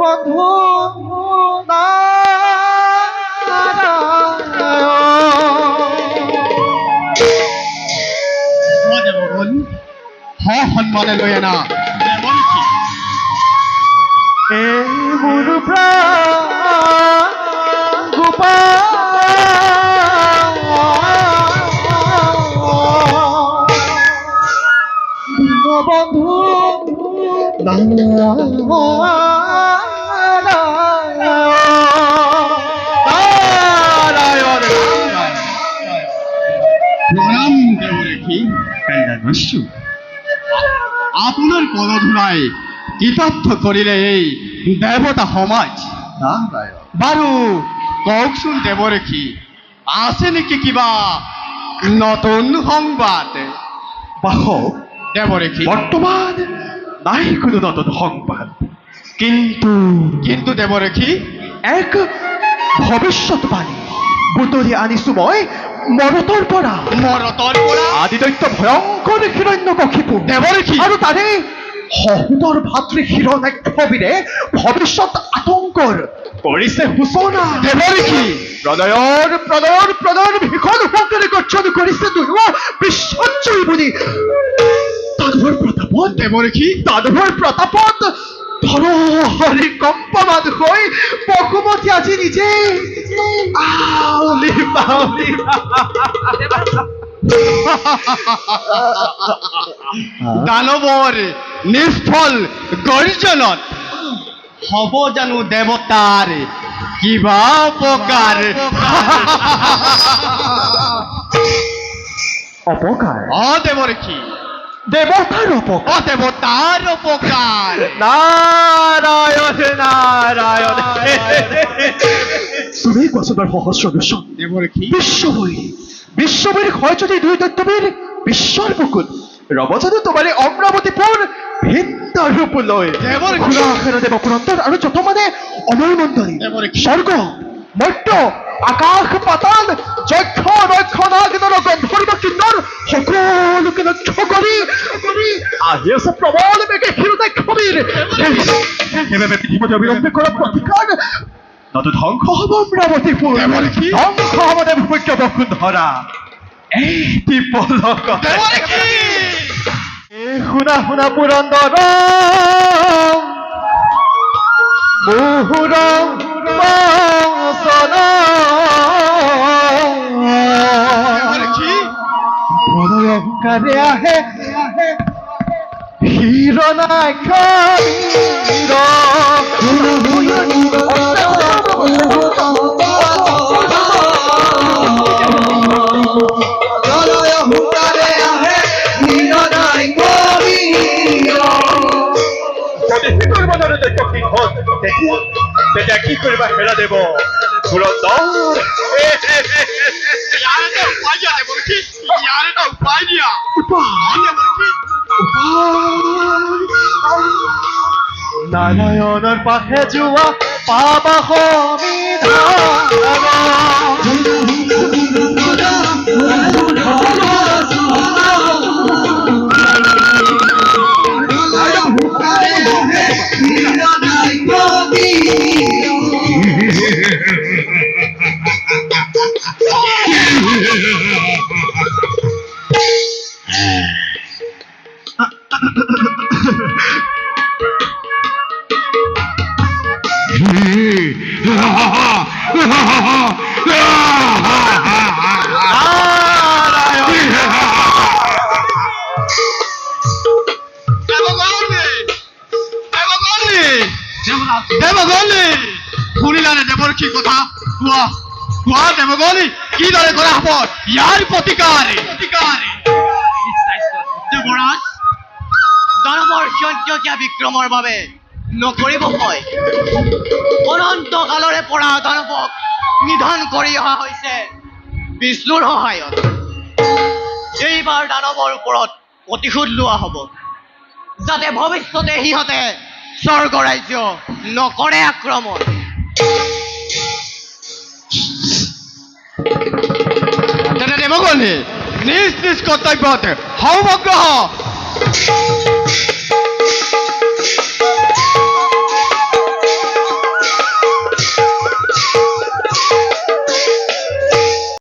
বন্ধু দেবগণ সন্মানে লৈ আনা এ মোৰ প্ৰাণ গোপাল বন্ধু প্রণাম দেবরেখী কান্দানস্যু আপনার পদধূলায় কৃতার্থ করিলে এই দেবতা সমাজ বাৰু কওকচোন দেবরেখী আছে নেকি কিবা নতুন সংবাদ বাহক দেবরেখী বর্তমান নাই কোনো নতুন সংবাদ কিন্তু কিন্তু দেবরেখী এক ভৱিষ্যতবাণী বুটলি আনিছো মই মৰতৰ পৰা মৰতৰ পৰা আদিদৈত্য ভয়ংকৰ হিৰণ্যকশিপু দেৱৰেখী আৰু তাৰে সহোদৰ ভাতৃ হিৰণ্যাক্ষবিৰে ভৱিষ্যত আতংকৰ কৰিছে সূচনা দেৱৰেখী প্ৰলয়ৰ ভীষণ শব্দৰে গৰ্জন কৰিছে দুয়োৱা বিশ্বজয়ী বুলি দানৱৰ প্ৰতাপত ধৰহৰি কম্পমান হৈ বসুমতী আজি নিজে আউলি পাউলি দানৱৰ নিষ্ফল গৰ্জনত হব জানো দেৱতাৰ কিবা অপকাৰ অপকাৰ দেৱৰেখী দেৱতাৰ অপকাৰ দেৱতাৰ অপকাৰ নাৰায়ণ তুমি কোৱাচোন বাৰু সহস্ৰ দূষণ দেৱৰেখী বিশ্ববীর হয় যদি দুই দৈত্যবীর বিশ্বৰ বুকুত ৰব জানো তোমাৰে অমৰাৱতীপুৰ ভিন্ন ৰূপ লৈ দেৱ পুৰন্দৰ আৰু যত মানে অমৰ মণ্ডলী স্বৰ্গ মৰ্ত্য আকাশ পাতাল যক্ষ ৰক্ষ নাগিনৰ গন্ধৰ্ব কিন্নৰ সকলোকে লক্ষ্য কৰি আহি আছে প্ৰবল বেগে হিৰণ্যাক্ষবীৰ সেইবাবে পৃথিৱীত অবিলম্বে কৰা প্ৰতিকাৰ নতু ধ্বংস হব অমৰাৱতীপুৰ ধ্বংস হব দেৱভূক্য বসুন্ধৰা এই পলক শুনা শুনা পুৰন্দৰ মুহুৰ প্ৰলয়ংকাৰে আহে তেতিয়া কি কৰিবা হেৰা দেৱ নারায়ণৰ পাশে যোৱা পাবা দেৱগণী শুনিলানে দেৱৰক্ষীৰ কথা কোৱা কোৱা দেৱগণী কিদৰে কৰা হব ইয়াৰ প্ৰতিকাৰ যুৱৰাজ দানৱৰ ক্ষন্ত্ৰকীয়া বিক্ৰমৰ বাবে নকৰিব ভয় অনন্ত কালৰে পৰা দানৱক নিধন কৰি অহা হৈছে বিষ্ণুৰ সহায়ত এইবাৰ দানৱৰ ওপৰত প্ৰতিশোধ লোৱা হ'ব যাতে ভৱিষ্যতে সিহঁতে স্বৰ্গ ৰাজ্য নকৰে আক্ৰমণ তেনে দেৱগণী নিজ নিজ কৰ্তব্যত সমগ্ৰ